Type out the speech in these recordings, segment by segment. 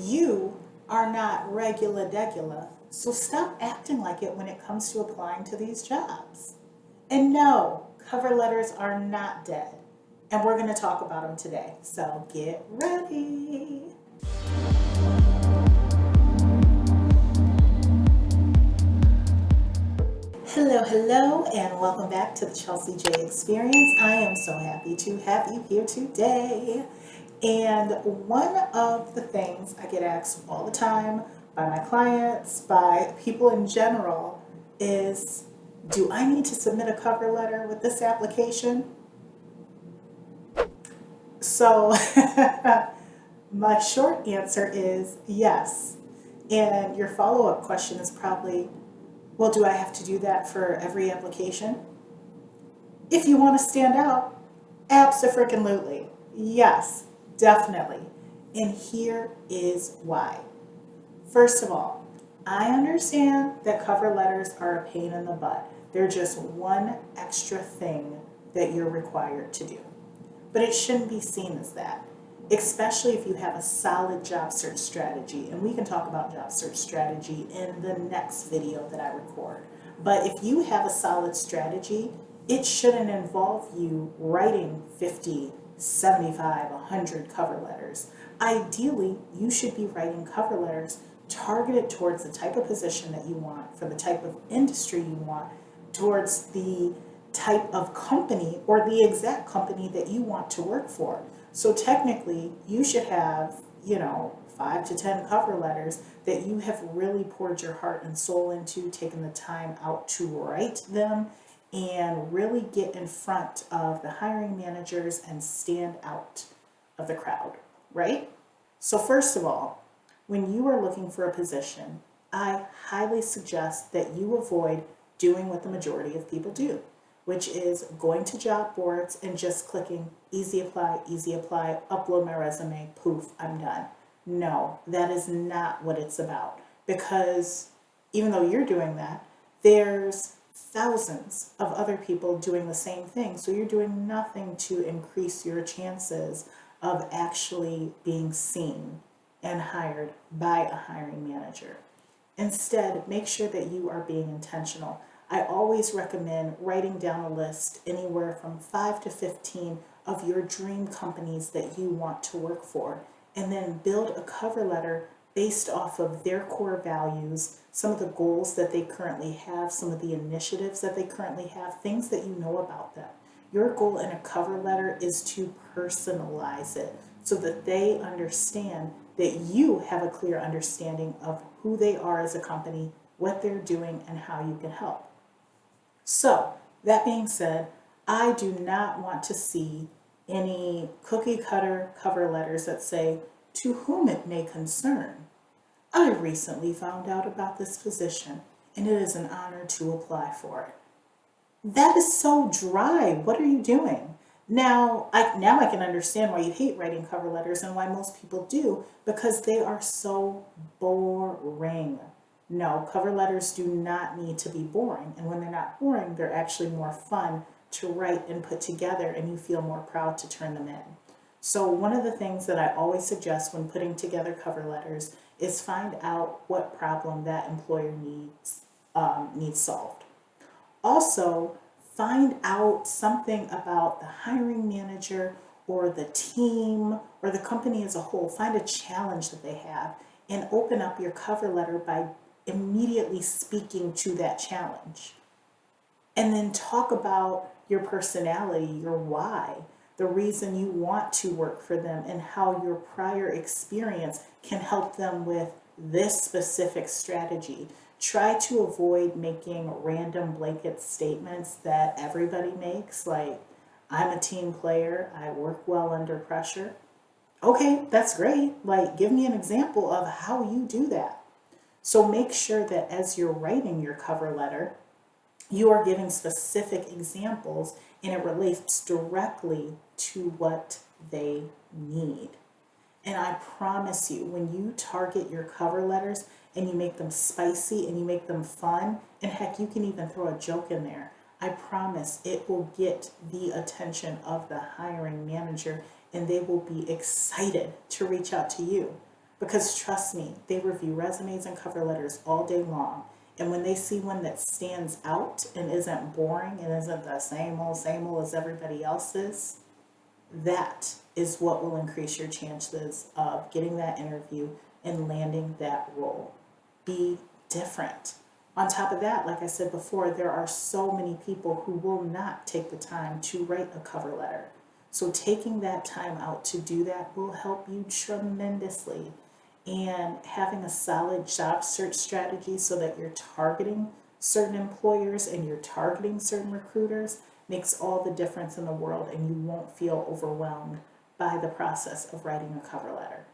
You are not regular degula, so stop acting like it when it comes to applying to these jobs. And no, cover letters are not dead. And we're going to talk about them today. So get ready. Hello, and welcome back to the Chelsea J Experience. I am so happy to have you here today. And one of the things I get asked all the time by my clients, by people in general, is do I need to submit a cover letter with this application? So, my short answer is yes. And your follow up question is probably, well, do I have to do that for every application? If you want to stand out, abso-freaking-lutely. Yes, definitely. And here is why. First of all, I understand that cover letters are a pain in the butt. They're just one extra thing that you're required to do. But it shouldn't be seen as that, especially if you have a solid job search strategy. And we can talk about job search strategy in the next video that I record. But if you have a solid strategy, it shouldn't involve you writing 50, 75, 100 cover letters. Ideally, you should be writing cover letters targeted towards the type of position that you want, for the type of industry you want, towards the type of company or the exact company that you want to work for. So technically, you should have, 5 to 10 cover letters that you have really poured your heart and soul into, taken the time out to write them, and really get in front of the hiring managers and stand out of the crowd, right? So first of all, when you are looking for a position, I highly suggest that you avoid doing what the majority of people do, which is going to job boards and just clicking easy apply, upload my resume, poof, I'm done. No, that is not what it's about, because even though you're doing that, there's thousands of other people doing the same thing. So you're doing nothing to increase your chances of actually being seen and hired by a hiring manager. Instead, make sure that you are being intentional. I always recommend writing down a list anywhere from 5 to 15 of your dream companies that you want to work for, and then build a cover letter based off of their core values, some of the goals that they currently have, some of the initiatives that they currently have, things that you know about them. Your goal in a cover letter is to personalize it so that they understand that you have a clear understanding of who they are as a company, what they're doing, and how you can help. So, that being said, I do not want to see any cookie cutter cover letters that say, to whom it may concern. I recently found out about this position, and it is an honor to apply for it. That is so dry. What are you doing? Now I can understand why you hate writing cover letters and why most people do, because they are so boring. No, cover letters do not need to be boring. And when they're not boring, they're actually more fun to write and put together, and you feel more proud to turn them in. So one of the things that I always suggest when putting together cover letters is find out what problem that employer needs solved. Also, find out something about the hiring manager or the team or the company as a whole. Find a challenge that they have and open up your cover letter by immediately speaking to that challenge. And then talk about your personality, your why, the reason you want to work for them, and how your prior experience can help them with this specific strategy. Try to avoid making random blanket statements that everybody makes, like, I'm a team player, I work well under pressure. Okay, that's great. Like, give me an example of how you do that. So make sure that as you're writing your cover letter, you are giving specific examples and it relates directly to what they need. And I promise you, when you target your cover letters and you make them spicy and you make them fun, and heck, you can even throw a joke in there, I promise it will get the attention of the hiring manager and they will be excited to reach out to you. Because trust me, they review resumes and cover letters all day long. And when they see one that stands out and isn't boring and isn't the same old as everybody else's, that is what will increase your chances of getting that interview and landing that role. Be different. On top of that, like I said before, there are so many people who will not take the time to write a cover letter. So taking that time out to do that will help you tremendously. And having a solid job search strategy so that you're targeting certain employers and you're targeting certain recruiters makes all the difference in the world, and you won't feel overwhelmed by the process of writing a cover letter.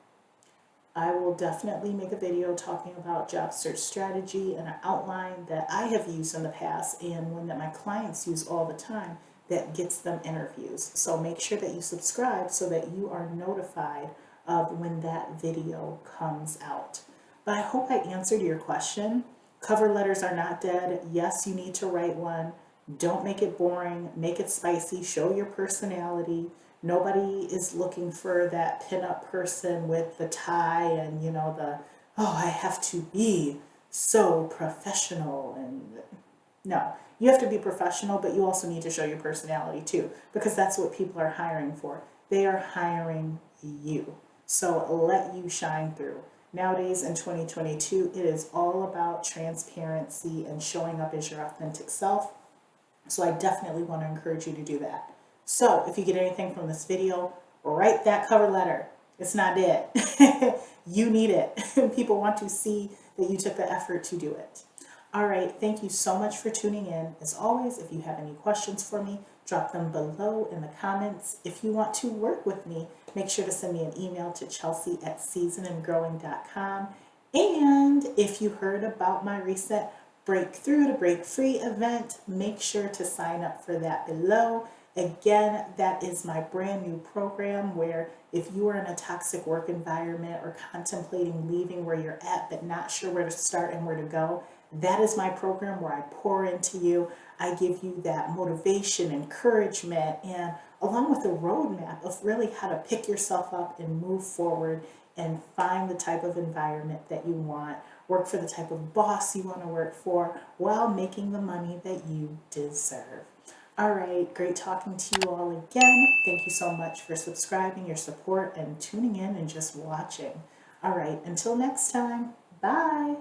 I will definitely make a video talking about job search strategy and an outline that I have used in the past and one that my clients use all the time that gets them interviews. So make sure that you subscribe so that you are notified of when that video comes out. But I hope I answered your question. Cover letters are not dead. Yes, you need to write one. Don't make it boring. Make it spicy. Show your personality. Nobody is looking for that pinup person with the tie and, I have to be so professional. And no, you have to be professional, but you also need to show your personality too, because that's what people are hiring for. They are hiring you. So let you shine through. Nowadays in 2022, it is all about transparency and showing up as your authentic self. So I definitely want to encourage you to do that. So if you get anything from this video, write that cover letter. It's not dead. You need it. People want to see that you took the effort to do it. All right. Thank you so much for tuning in. As always, if you have any questions for me, drop them below in the comments. If you want to work with me, make sure to send me an email to chelsea@seasonandgrowing.com. And if you heard about my recent Breakthrough to Break Free event, make sure to sign up for that below. Again, that is my brand new program where if you are in a toxic work environment or contemplating leaving where you're at but not sure where to start and where to go, that is my program where I pour into you. I give you that motivation, encouragement, and along with a roadmap of really how to pick yourself up and move forward and find the type of environment that you want, work for the type of boss you want to work for while making the money that you deserve. All right, great talking to you all again. Thank you so much for subscribing, your support, and tuning in and just watching. All right, until next time, bye.